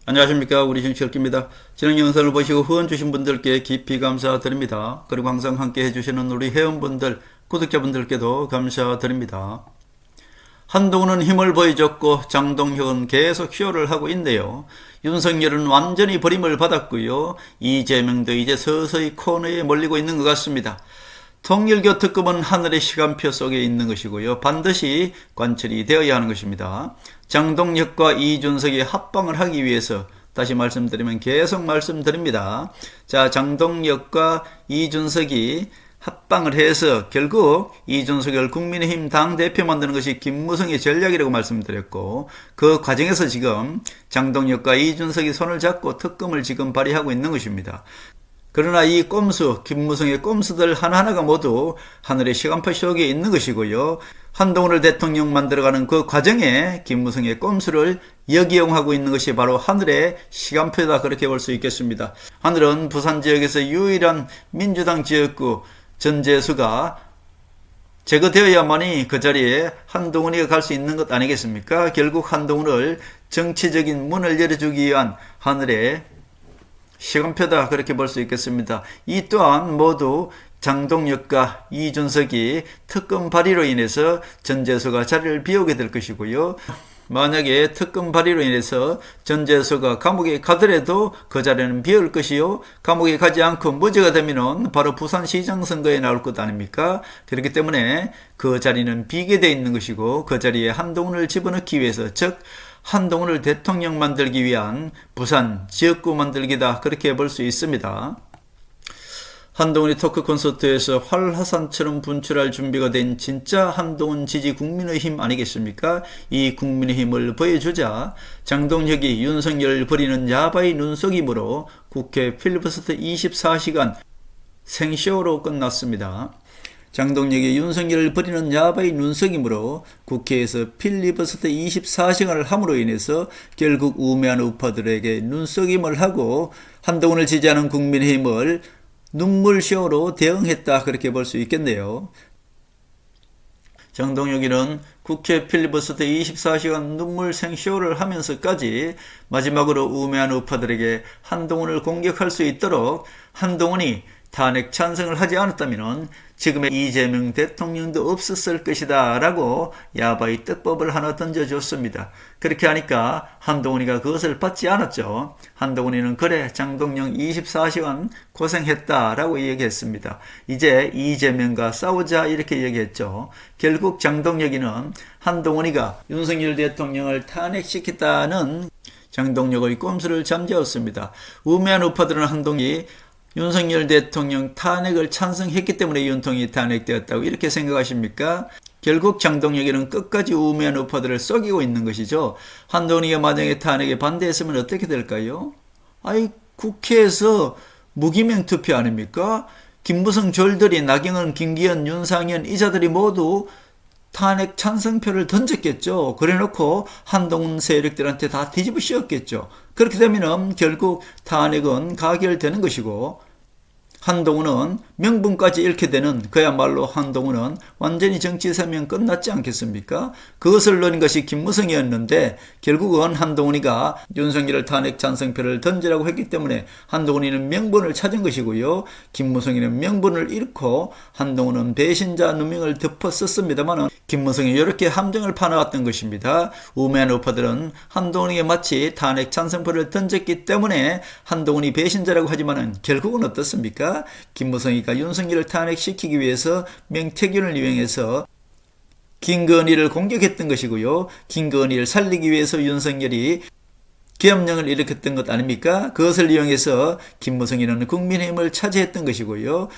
안녕하십니까. 우리 정치혁기입니다. 지난 영상을 보시고 후원 주신 분들께 깊이 감사드립니다. 그리고 항상 함께 해주시는 우리 회원분들, 구독자분들께도 감사드립니다. 한동훈은 힘을 보여줬고 장동혁은 계속 쇼를 하고 있네요. 윤석열은 완전히 버림을 받았고요. 이재명도 이제 서서히 코너에 몰리고 있는 것 같습니다. 통일교 특검은 하늘의 시간표 속에 있는 것이고요. 반드시 관철이 되어야 하는 것입니다. 장동혁과 이준석이 합방을 하기 위해서 다시 말씀드리면 계속 말씀드립니다. 자, 장동혁과 이준석이 합방을 해서 결국 이준석을 국민의힘 당대표 만드는 것이 김무성의 전략이라고 말씀드렸고, 그 과정에서 지금 장동혁과 이준석이 손을 잡고 특검을 지금 발휘하고 있는 것입니다. 그러나 이 꼼수, 김무성의 꼼수들 하나하나가 모두 하늘의 시간표 속에 있는 것이고요. 한동훈을 대통령 만들어가는 그 과정에 김무성의 꼼수를 역이용하고 있는 것이 바로 하늘의 시간표다, 그렇게 볼 수 있겠습니다. 하늘은 부산 지역에서 유일한 민주당 지역구 전재수가 제거되어야만이 그 자리에 한동훈이가 갈 수 있는 것 아니겠습니까? 결국 한동훈을 정치적인 문을 열어주기 위한 하늘의 시간표다, 그렇게 볼 수 있겠습니다. 이 또한 모두 장동혁과 이준석이 특검 발의로 인해서 전재수가 자리를 비우게 될 것이고요. 만약에 특검 발의로 인해서 전재수가 감옥에 가더라도 그 자리는 비울 것이요, 감옥에 가지 않고 무죄가 되면은 바로 부산시장 선거에 나올 것 아닙니까? 그렇기 때문에 그 자리는 비게 돼 있는 것이고, 그 자리에 한동훈을 집어넣기 위해서, 즉 한동훈을 대통령 만들기 위한 부산 지역구 만들기다, 그렇게 볼 수 있습니다. 한동훈이 토크 콘서트에서 활화산처럼 분출할 준비가 된 진짜 한동훈 지지 국민의힘 아니겠습니까? 이 국민의힘을 보여주자 장동혁이 윤석열을 버리는 야바이 눈속임으로 국회 필리버스터 24시간 생쇼로 끝났습니다. 장동혁이 윤석열을 버리는 야바이 눈속임으로 국회에서 필리버스터 24시간을 함으로 인해서 결국 우매한 우파들에게 눈속임을 하고 한동훈을 지지하는 국민의힘을 눈물쇼로 대응했다, 그렇게 볼 수 있겠네요. 장동혁이는 국회 필리버스터 24시간 눈물 생쇼를 하면서까지 마지막으로 우매한 우파들에게 한동훈을 공격할 수 있도록 한동훈이 탄핵 찬성을 하지 않았다면 지금의 이재명 대통령도 없었을 것이다 라고 야바이 떡밥을 하나 던져줬습니다. 그렇게 하니까 한동훈이가 그것을 받지 않았죠. 한동훈이는 그래 장동혁 24시간 고생했다 라고 얘기했습니다. 이제 이재명과 싸우자, 이렇게 얘기했죠. 결국 장동혁이는 한동훈이가 윤석열 대통령을 탄핵시켰다는 장동혁의 꼼수를 잠재웠습니다. 우매한 우파들은 한동훈이 윤석열 대통령 탄핵을 찬성했기 때문에 윤통이 탄핵되었다고 이렇게 생각하십니까? 결국 장동혁이는 끝까지 우매한 우파들을 속이고 있는 것이죠. 한동훈이가 만약에 탄핵에 반대했으면 어떻게 될까요? 국회에서 무기명 투표 아닙니까? 김무성 졸들이 나경원, 김기현, 윤상현 이자들이 모두 탄핵 찬성표를 던졌겠죠. 그래놓고 한동훈 세력들한테 다 뒤집어 씌웠겠죠. 그렇게 되면 결국 탄핵은 가결되는 것이고, 한동훈은 명분까지 잃게 되는, 그야말로 한동훈은 완전히 정치 생명 끝났지 않겠습니까? 그것을 노린 것이 김무성이었는데 결국은 한동훈이가 윤석열 탄핵 찬성표를 던지라고 했기 때문에 한동훈이는 명분을 찾은 것이고요. 김무성이는 명분을 잃고 한동훈은 배신자 누명을 덮어 썼습니다만 김무성이 이렇게 함정을 파놓았던 것입니다. 우매한 우파들은 한동훈에게 마치 탄핵 찬성표를 던졌기 때문에 한동훈이 배신자라고 하지만 결국은 어떻습니까? 김무성이가 윤석열을 탄핵시키기 위해서 명태균을 이용해서 김건희를 공격했던 것이고요. 김건희를 살리기 위해서 윤석열이 계엄령을 일으켰던 것 아닙니까? 그것을 이용해서 김무성이는 국민의힘을 차지했던 것이고요.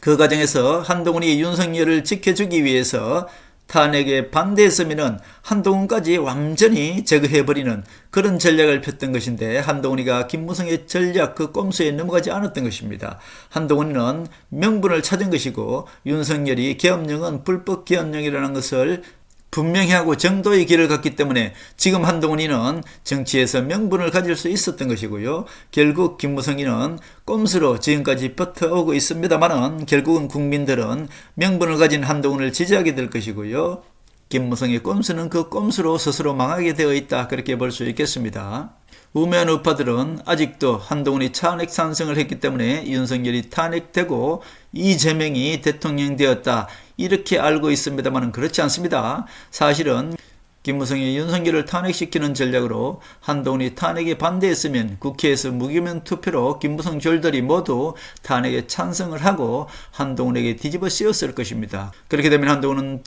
그 과정에서 한동훈이 윤석열을 지켜주기 위해서 탄핵에 반대했으면 한동훈까지 완전히 제거해버리는 그런 전략을 폈던 것인데 한동훈이가 김무성의 전략, 그 꼼수에 넘어가지 않았던 것입니다. 한동훈은 명분을 찾은 것이고 윤석열이 계엄령은 불법 계엄령이라는 것을 분명히 하고 정도의 길을 갔기 때문에 지금 한동훈이는 정치에서 명분을 가질 수 있었던 것이고요. 결국 김무성이는 꼼수로 지금까지 버텨오고 있습니다만 결국은 국민들은 명분을 가진 한동훈을 지지하게 될 것이고요. 김무성의 꼼수는 그 꼼수로 스스로 망하게 되어 있다, 그렇게 볼 수 있겠습니다. 우매한 우파들은 아직도 한동훈이 탄핵 찬성을 했기 때문에 윤석열이 탄핵되고 이재명이 대통령 되었다 이렇게 알고 있습니다만 그렇지 않습니다. 사실은 김무성이 윤석열을 탄핵시키는 전략으로 한동훈이 탄핵에 반대했으면 국회에서 무기명 투표로 김무성 졸들이 모두 탄핵에 찬성을 하고 한동훈에게 뒤집어 씌웠을 것입니다. 그렇게 되면 한동훈은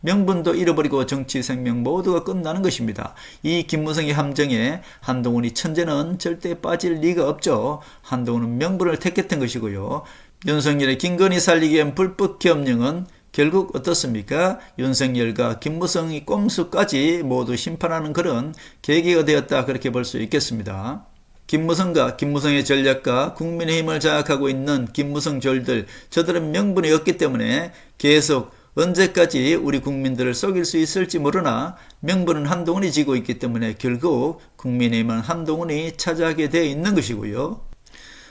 명분도 잃어버리고 정치 생명 모두가 끝나는 것입니다. 이 김무성의 함정에 한동훈이 천재는 절대 빠질 리가 없죠. 한동훈은 명분을 택했던 것이고요. 윤석열의 김건희 살리기 위한 불법 계엄령은 결국 어떻습니까? 윤석열과 김무성의 꼼수까지 모두 심판하는 그런 계기가 되었다 그렇게 볼 수 있겠습니다. 김무성과 김무성의 전략과 국민의힘을 장악하고 있는 김무성 졸들, 저들은 명분이 없기 때문에 계속 언제까지 우리 국민들을 속일 수 있을지 모르나 명분은 한동훈이 지고 있기 때문에 결국 국민의힘은 한동훈이 차지하게 되어 있는 것이고요.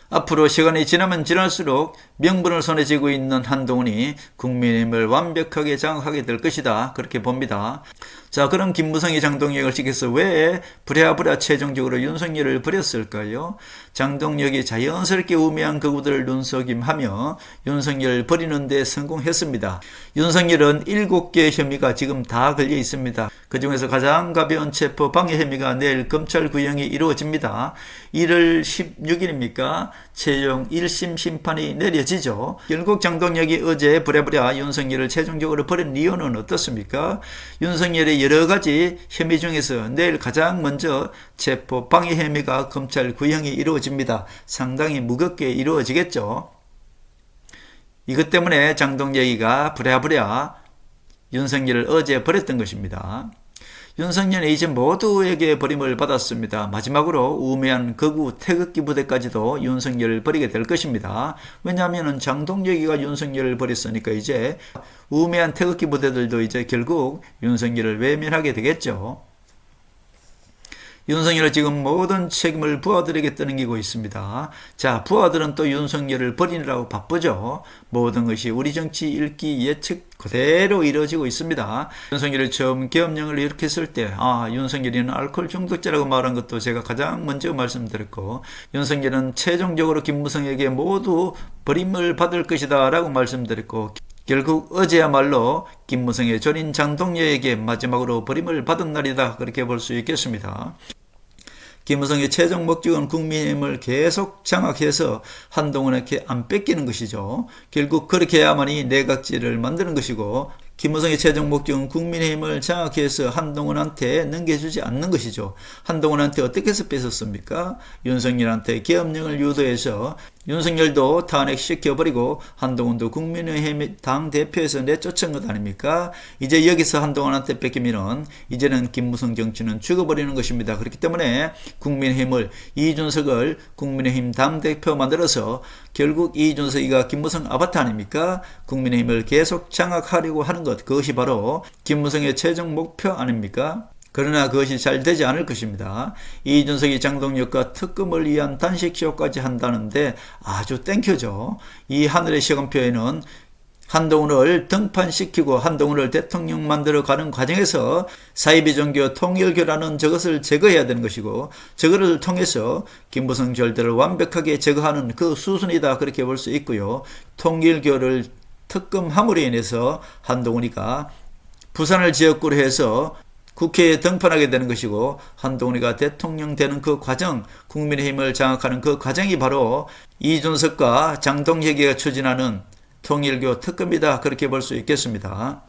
앞으로 시간이 지나면 지날수록 명분을 손에 쥐고 있는 한동훈이 국민의힘을 완벽하게 장악하게 될 것이다 그렇게 봅니다. 자, 그럼 김무성이 장동혁을 지켜서 왜 부랴부랴 최종적으로 윤석열을 버렸을까요? 장동혁이 자연스럽게 우매한 극우들을 눈속임하며 윤석열을 버리는 데 성공했습니다. 윤석열은 7개의 혐의가 지금 다 걸려 있습니다. 그 중에서 가장 가벼운 체포 방해 혐의가 내일 검찰 구형이 이루어집니다. 1월 16일입니까? 최종 1심 심판이 내려지죠. 결국 장동혁이 어제 부랴부랴 윤석열을 최종적으로 버린 이유는 어떻습니까? 윤석열의 여러 가지 혐의 중에서 내일 가장 먼저 체포 방해 혐의가 검찰 구형이 이루어집니다. 상당히 무겁게 이루어지겠죠. 이것 때문에 장동혁이가 부랴부랴 윤석열을 어제 버렸던 것입니다. 윤석열은 이제 모두에게 버림을 받았습니다. 마지막으로 우매한 극우 태극기 부대까지도 윤석열을 버리게 될 것입니다. 왜냐하면 장동혁이가 윤석열을 버렸으니까 이제 우매한 태극기 부대들도 이제 결국 윤석열을 외면하게 되겠죠. 윤석열은 지금 모든 책임을 부하들에게 떠넘기고 있습니다. 자, 부하들은 또 윤석열을 버리느라고 바쁘죠. 모든 것이 우리 정치 읽기 예측 그대로 이루어지고 있습니다. 윤석열이 처음 계엄령을 일으켰을 때 윤석열이는 알코올 중독자라고 말한 것도 제가 가장 먼저 말씀드렸고, 윤석열은 최종적으로 김무성에게 모두 버림을 받을 것이다 라고 말씀드렸고, 결국 어제야말로 김무성의 조린 장동혁에게 마지막으로 버림을 받은 날이다 그렇게 볼 수 있겠습니다. 김무성의 최종 목적은 국민의힘을 계속 장악해서 한동훈에게 안 뺏기는 것이죠. 결국 그렇게 해야만이 내각제를 만드는 것이고, 김무성의 최종 목적은 국민의힘을 장악해서 한동훈한테 넘겨주지 않는 것이죠. 한동훈한테 어떻게 해서 뺏었습니까? 윤석열한테 계엄령을 유도해서 윤석열도 탄핵시켜버리고 한동훈도 국민의힘 당대표에서 내쫓은 것 아닙니까? 이제 여기서 한동훈한테 뺏기면 이제는 김무성 정치는 죽어버리는 것입니다. 그렇기 때문에 국민의힘을 이준석을 국민의힘 당대표 만들어서 결국 이준석이가 김무성 아바타 아닙니까? 국민의힘을 계속 장악하려고 하는 것, 그것이 바로 김무성의 최종 목표 아닙니까? 그러나 그것이 잘 되지 않을 것입니다. 이준석이 장동혁과 특검을 위한 단식쇼까지 한다는데 아주 땡큐죠. 이 하늘의 시간표에는 한동훈을 등판시키고 한동훈을 대통령 만들어 가는 과정에서 사이비 종교 통일교라는 저것을 제거해야 되는 것이고, 저거를 통해서 김무성 절대를 완벽하게 제거하는 그 수순이다 그렇게 볼 수 있고요. 통일교를 특검함으로 인해서 한동훈이가 부산을 지역구로 해서 국회에 등판하게 되는 것이고, 한동훈이가 대통령 되는 그 과정, 국민의힘을 장악하는 그 과정이 바로 이준석과 장동혁이가 추진하는 통일교 특검이다 그렇게 볼 수 있겠습니다.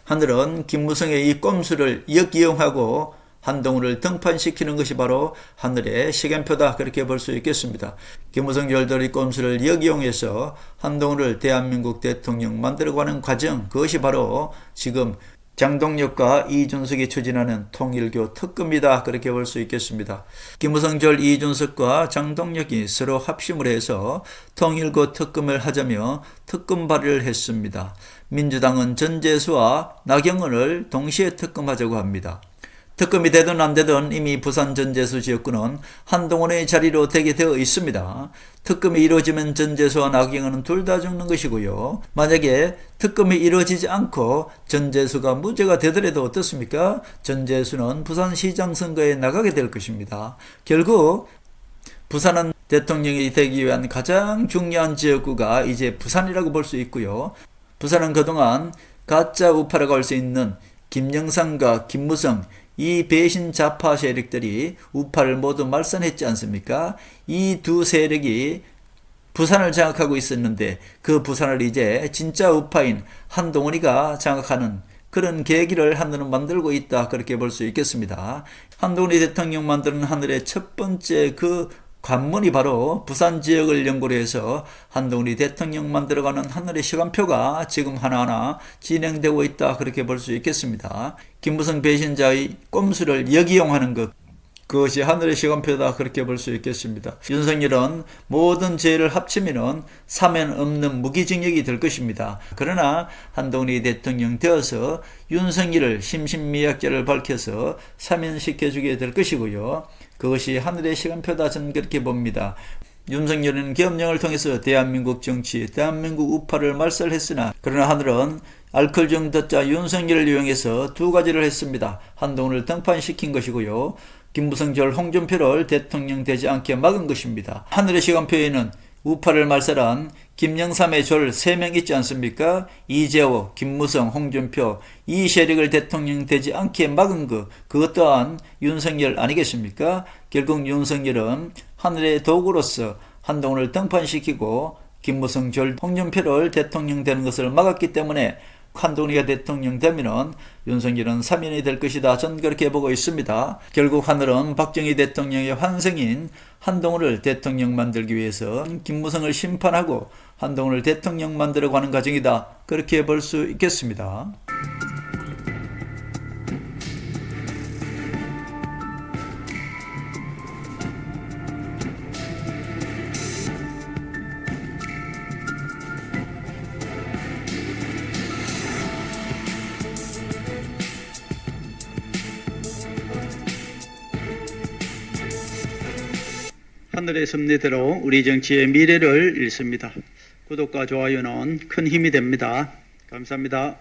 하늘은 김무성의 이 꼼수를 역이용하고 한동훈을 등판시키는 것이 바로 하늘의 시간표다 그렇게 볼 수 있겠습니다. 김무성 절들의 꼼수를 역이용해서 한동훈을 대한민국 대통령 만들어가는 과정, 그것이 바로 지금 장동혁과 이준석이 추진하는 통일교 특검이다 그렇게 볼 수 있겠습니다. 김무성 절 이준석과 장동혁이 서로 합심을 해서 통일교 특검을 하자며 특검 발의를 했습니다. 민주당은 전재수와 나경원을 동시에 특검하자고 합니다. 특검이 되든 안 되든 이미 부산 전재수 지역구는 한동훈의 자리로 되게 되어 있습니다. 특검이 이루어지면 전재수와 나경원은 둘 다 죽는 것이고요. 만약에 특검이 이루어지지 않고 전재수가 무죄가 되더라도 어떻습니까? 전재수는 부산시장 선거에 나가게 될 것입니다. 결국 부산은 대통령이 되기 위한 가장 중요한 지역구가 이제 부산이라고 볼 수 있고요. 부산은 그동안 가짜 우파라고 할 수 있는 김영삼과 김무성 이 배신 좌파 세력들이 우파를 모두 말살했지 않습니까? 이 두 세력이 부산을 장악하고 있었는데 그 부산을 이제 진짜 우파인 한동훈이가 장악하는 그런 계기를 하늘은 만들고 있다, 그렇게 볼 수 있겠습니다. 한동훈이 대통령 만드는 하늘의 첫 번째 그 관문이 바로 부산 지역을 연고로 해서 한동훈이 대통령 만들어가는 하늘의 시간표가 지금 하나하나 진행되고 있다, 그렇게 볼 수 있겠습니다. 김무성 배신자의 꼼수를 역이용하는 것, 그것이 하늘의 시간표다, 그렇게 볼 수 있겠습니다. 윤석열은 모든 죄를 합치면 사면 없는 무기징역이 될 것입니다. 그러나 한동훈이 대통령 되어서 윤석열을 심신미약죄를 밝혀서 사면시켜주게 될 것이고요. 그것이 하늘의 시간표다, 저는 그렇게 봅니다. 윤석열은 계엄령을 통해서 대한민국 정치, 대한민국 우파를 말살했으나 그러나 하늘은 알코올중 덧자 윤석열을 이용해서 두 가지를 했습니다. 한동훈을 등판시킨 것이고요. 김무성절 홍준표를 대통령 되지 않게 막은 것입니다. 하늘의 시간표에는 우파를 말살한 김영삼의 졸 3명 있지 않습니까? 이재호, 김무성, 홍준표 이 세력을 대통령 되지 않게 막은 그것 또한 윤석열 아니겠습니까? 결국 윤석열은 하늘의 도구로서 한동훈을 등판시키고 김무성 졸 홍준표를 대통령 되는 것을 막았기 때문에 한동훈이가 대통령 되면은 윤석열은 사면이 될 것이다, 전 그렇게 보고 있습니다. 결국 하늘은 박정희 대통령의 환생인 한동훈을 대통령 만들기 위해서 김무성을 심판하고 한동훈을 대통령 만들어가는 과정이다, 그렇게 볼 수 있겠습니다. 하늘의 섭리대로 우리 정치의 미래를 읽습니다. 구독과 좋아요는 큰 힘이 됩니다. 감사합니다.